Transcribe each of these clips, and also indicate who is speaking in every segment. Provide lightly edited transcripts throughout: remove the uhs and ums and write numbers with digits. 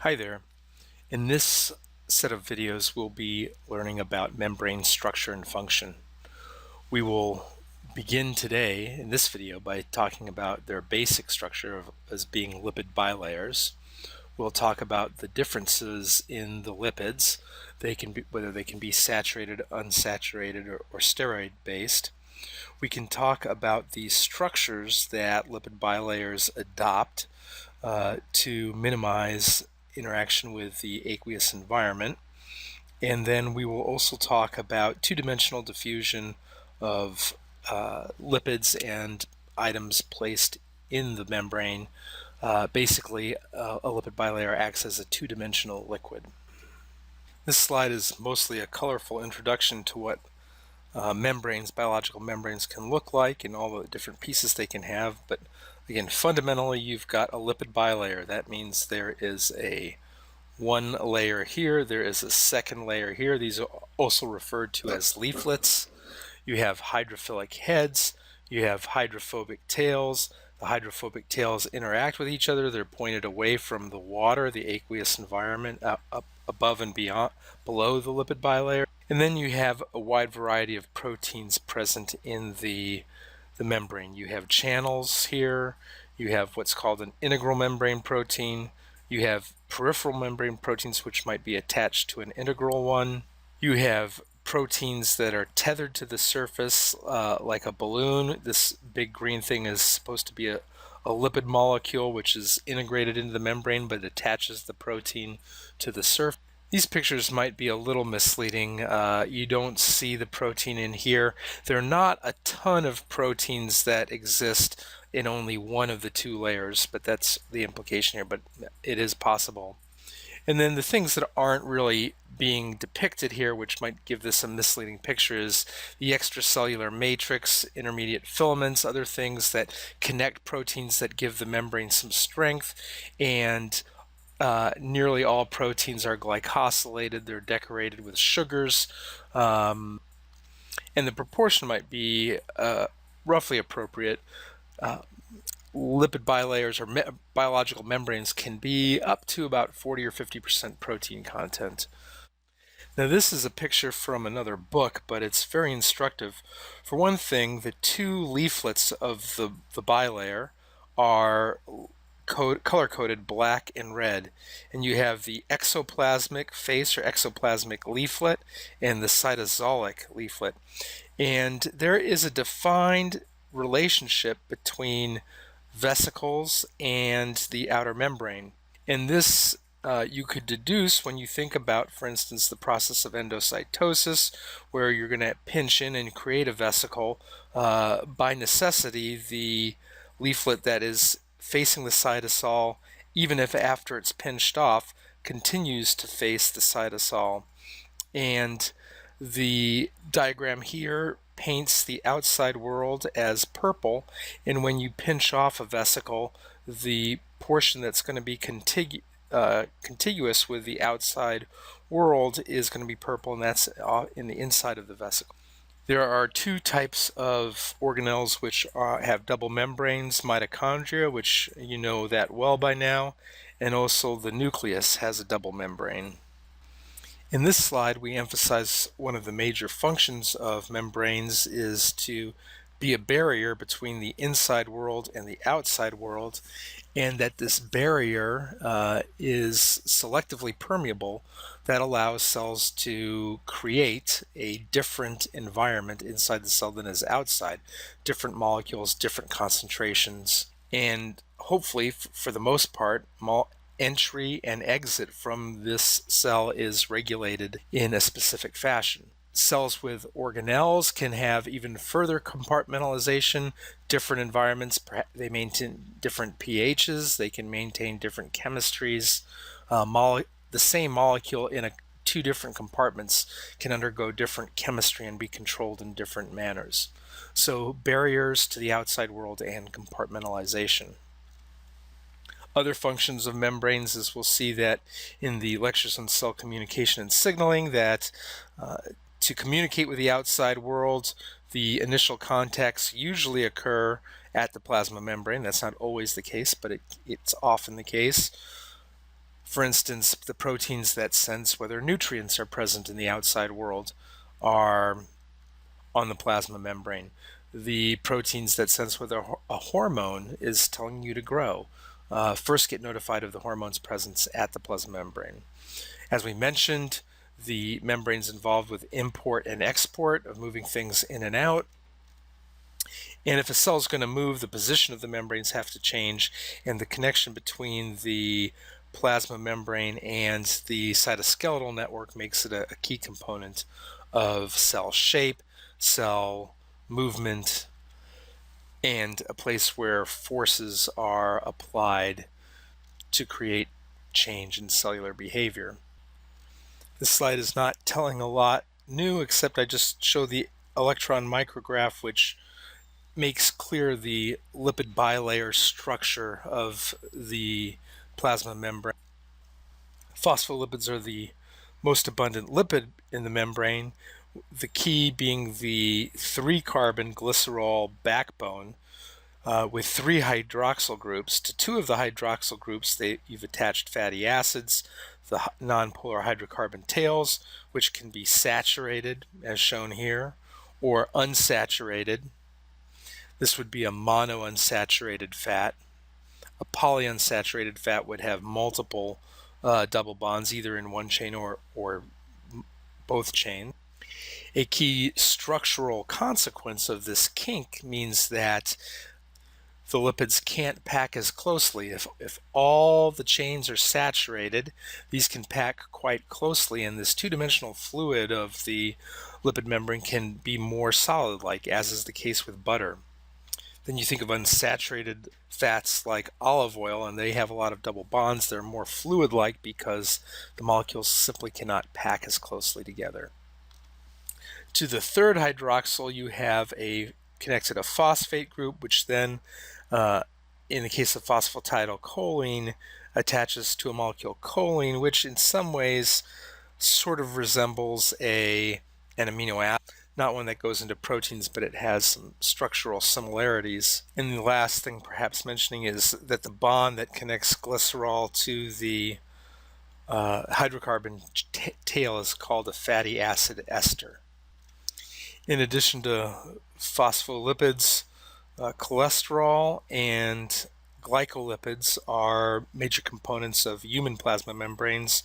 Speaker 1: Hi there. In this set of videos, we'll be learning about membrane structure and function. We will begin today in this video by talking about their basic structure as being lipid bilayers. We'll talk about the differences in the lipids, whether they can be saturated, unsaturated, or steroid based. We can talk about the structures that lipid bilayers adopt to minimize interaction with the aqueous environment. And then we will also talk about two-dimensional diffusion of lipids and items placed in the membrane. Basically, a lipid bilayer acts as a two-dimensional liquid. This slide is mostly a colorful introduction to what biological membranes can look like and all the different pieces they can have. But again, fundamentally, you've got a lipid bilayer. That means there is one layer here, there is a second layer here. These are also referred to as leaflets. You have hydrophilic heads, you have hydrophobic tails. The hydrophobic tails interact with each other. They're pointed away from the water, the aqueous environment, up above and below the lipid bilayer. And then you have a wide variety of proteins present in the membrane. You have channels here, you have what's called an integral membrane protein, you have peripheral membrane proteins which might be attached to an integral one, you have proteins that are tethered to the surface like a balloon. This big green thing is supposed to be a lipid molecule which is integrated into the membrane but attaches the protein to the surface. These pictures might be a little misleading. You don't see the protein in here. There are not a ton of proteins that exist in only one of the two layers, but that's the implication here, but it is possible. And then the things that aren't really being depicted here, which might give this a misleading picture, is the extracellular matrix, intermediate filaments, other things that connect proteins that give the membrane some strength, and nearly all proteins are glycosylated. They're decorated with sugars, and the proportion might be roughly appropriate. Lipid bilayers or biological membranes can be up to about 40 or 50% protein content. Now this is a picture from another book, but it's very instructive. For one thing, the two leaflets of the bilayer are color-coded black and red, and you have the exoplasmic face or exoplasmic leaflet and the cytosolic leaflet, and there is a defined relationship between vesicles and the outer membrane, and this you could deduce when you think about, for instance, the process of endocytosis, where you're going to pinch in and create a vesicle. By necessity, the leaflet that is facing the cytosol, even if after it's pinched off, continues to face the cytosol. And the diagram here paints the outside world as purple, and when you pinch off a vesicle, the portion that's going to be contiguous with the outside world is going to be purple, and that's in the inside of the vesicle. There are two types of organelles which have double membranes: mitochondria, which you know that well by now, and also the nucleus has a double membrane. In this slide, we emphasize one of the major functions of membranes is to be a barrier between the inside world and the outside world, and that this barrier is selectively permeable. That allows cells to create a different environment inside the cell than is outside, different molecules, different concentrations, and hopefully, for the most part, entry and exit from this cell is regulated in a specific fashion. Cells with organelles can have even further compartmentalization, different environments. They maintain different pHs, they can maintain different chemistries. The same molecule in two different compartments can undergo different chemistry and be controlled in different manners. So barriers to the outside world and compartmentalization. Other functions of membranes, as we'll see that in the lectures on cell communication and signaling, that to communicate with the outside world, the initial contacts usually occur at the plasma membrane. That's not always the case, but it's often the case. For instance, the proteins that sense whether nutrients are present in the outside world are on the plasma membrane. The proteins that sense whether a hormone is telling you to grow first get notified of the hormone's presence at the plasma membrane. As we mentioned, the membrane's involved with import and export of moving things in and out. And if a cell is going to move, the position of the membranes have to change, and the connection between the plasma membrane and the cytoskeletal network makes it a key component of cell shape, cell movement, and a place where forces are applied to create change in cellular behavior. This slide is not telling a lot new, except I just show the electron micrograph, which makes clear the lipid bilayer structure of the plasma membrane. Phospholipids are the most abundant lipid in the membrane, the key being the 3-carbon glycerol backbone with 3 hydroxyl groups. To 2 of the hydroxyl groups, you've attached fatty acids, the nonpolar hydrocarbon tails, which can be saturated, as shown here, or unsaturated. This would be a monounsaturated fat. A polyunsaturated fat would have multiple double bonds, either in one chain or both chains. A key structural consequence of this kink means that the lipids can't pack as closely. If all the chains are saturated, these can pack quite closely, and this two-dimensional fluid of the lipid membrane can be more solid-like, as is the case with butter. Then you think of unsaturated fats like olive oil, and they have a lot of double bonds. They're more fluid-like because the molecules simply cannot pack as closely together. To the 3rd hydroxyl, you have connected a phosphate group, which then, in the case of phosphatidylcholine, attaches to a molecule choline, which in some ways sort of resembles an amino acid. Not one that goes into proteins, but it has some structural similarities. And the last thing perhaps mentioning is that the bond that connects glycerol to the hydrocarbon tail is called a fatty acid ester. In addition to phospholipids, cholesterol and glycolipids are major components of human plasma membranes.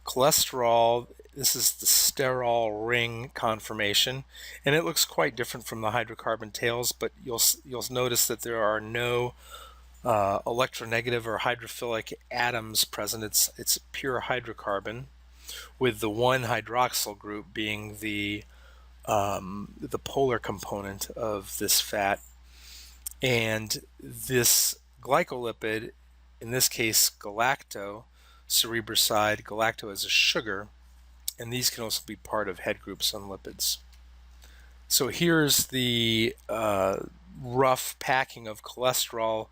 Speaker 1: Cholesterol, this is the sterol ring conformation, and it looks quite different from the hydrocarbon tails, but you'll notice that there are no electronegative or hydrophilic atoms present. It's pure hydrocarbon, with the 1 hydroxyl group being the polar component of this fat. And this glycolipid, in this case galacto, cerebroside, galacto is a sugar, and these can also be part of head groups on lipids. So here's the rough packing of cholesterol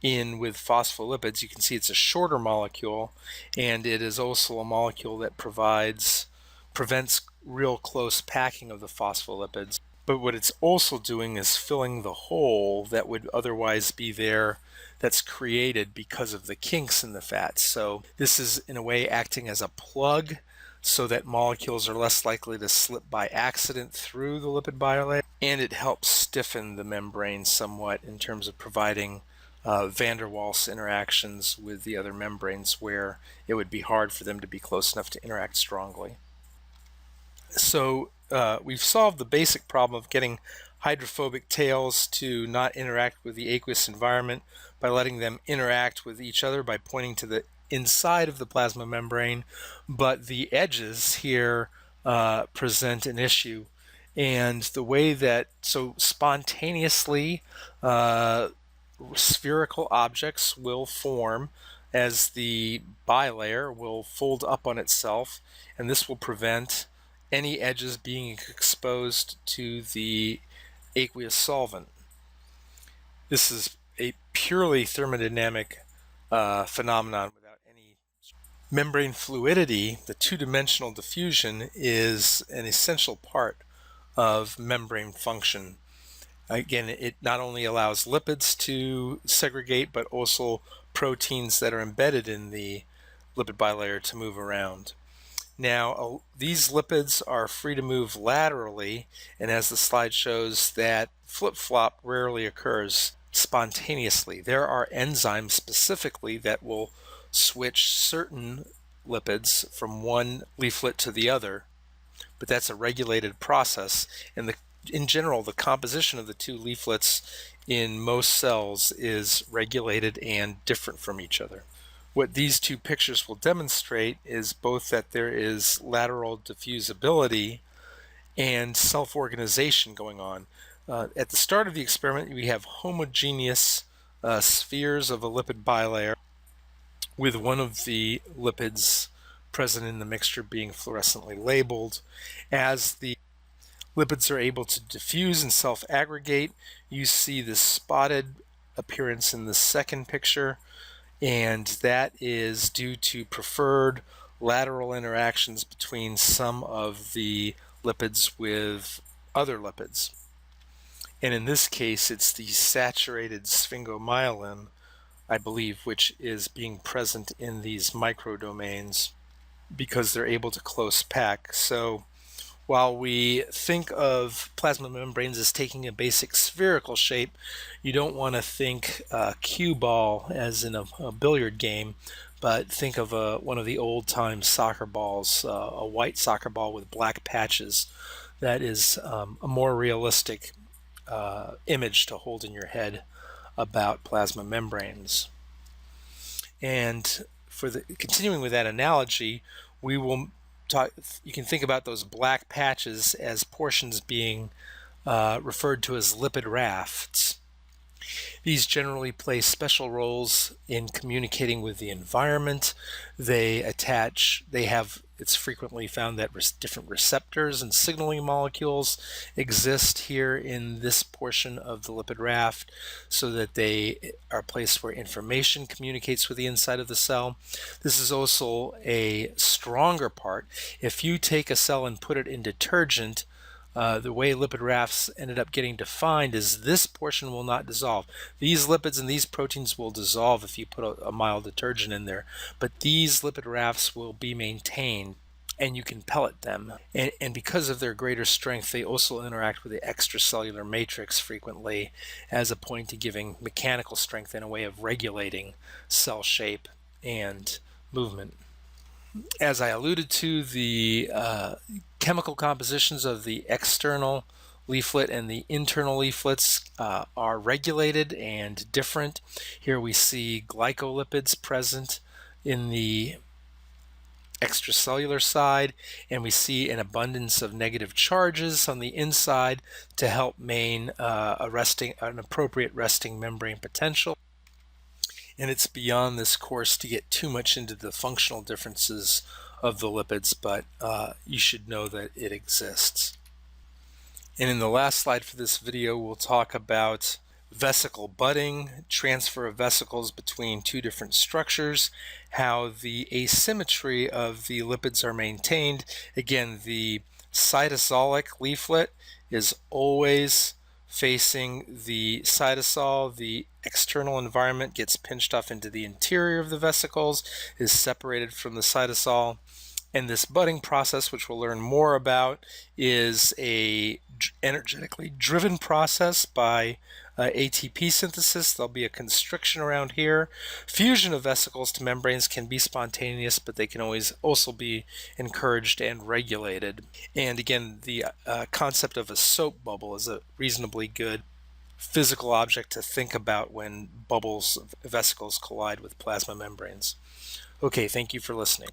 Speaker 1: in with phospholipids. You can see it's a shorter molecule, and it is also a molecule that prevents real close packing of the phospholipids. But what it's also doing is filling the hole that would otherwise be there, that's created because of the kinks in the fat. So this is in a way acting as a plug so that molecules are less likely to slip by accident through the lipid bilayer, and it helps stiffen the membrane somewhat in terms of providing van der Waals interactions with the other membranes where it would be hard for them to be close enough to interact strongly. So we've solved the basic problem of getting hydrophobic tails to not interact with the aqueous environment by letting them interact with each other by pointing to the inside of the plasma membrane, but the edges here present an issue. And the way that, so spontaneously spherical objects will form as the bilayer will fold up on itself, and this will prevent any edges being exposed to the aqueous solvent. This is a purely thermodynamic phenomenon without any membrane fluidity. The two-dimensional diffusion is an essential part of membrane function. Again, it not only allows lipids to segregate, but also proteins that are embedded in the lipid bilayer to move around. Now, these lipids are free to move laterally, and as the slide shows, that flip-flop rarely occurs spontaneously. There are enzymes specifically that will switch certain lipids from one leaflet to the other, but that's a regulated process. And in general, the composition of the two leaflets in most cells is regulated and different from each other. What these two pictures will demonstrate is both that there is lateral diffusibility and self-organization going on. At the start of the experiment, we have homogeneous spheres of a lipid bilayer with one of the lipids present in the mixture being fluorescently labeled. As the lipids are able to diffuse and self-aggregate, you see this spotted appearance in the second picture, and that is due to preferred lateral interactions between some of the lipids with other lipids. And in this case, it's the saturated sphingomyelin, I believe, which is being present in these microdomains because they're able to close pack. So while we think of plasma membranes as taking a basic spherical shape, you don't want to think cue ball as in a billiard game, but think of one of the old-time soccer balls, a white soccer ball with black patches. That is a more realistic image to hold in your head about plasma membranes. And continuing with that analogy, we will you can think about those black patches as portions being referred to as lipid rafts. These generally play special roles in communicating with the environment. It's frequently found that different receptors and signaling molecules exist here in this portion of the lipid raft so that they are a place where information communicates with the inside of the cell. This is also a stronger part. If you take a cell and put it in detergent, the way lipid rafts ended up getting defined is this portion will not dissolve. These lipids and these proteins will dissolve if you put a mild detergent in there, but these lipid rafts will be maintained and you can pellet them. And because of their greater strength, they also interact with the extracellular matrix frequently as a point to giving mechanical strength and a way of regulating cell shape and movement. As I alluded to, the chemical compositions of the external leaflet and the internal leaflets are regulated and different. Here we see glycolipids present in the extracellular side, and we see an abundance of negative charges on the inside to help maintain an appropriate resting membrane potential. And it's beyond this course to get too much into the functional differences of the lipids, but you should know that it exists. And in the last slide for this video, we'll talk about vesicle budding, transfer of vesicles between two different structures, how the asymmetry of the lipids are maintained. Again, the cytosolic leaflet is always facing the cytosol. The external environment gets pinched off into the interior of the vesicles, is separated from the cytosol. And this budding process, which we'll learn more about, is a energetically driven process by ATP synthesis. There'll be a constriction around here. Fusion of vesicles to membranes can be spontaneous, but they can always also be encouraged and regulated. And again, the concept of a soap bubble is a reasonably good physical object to think about when vesicles collide with plasma membranes. Okay, thank you for listening.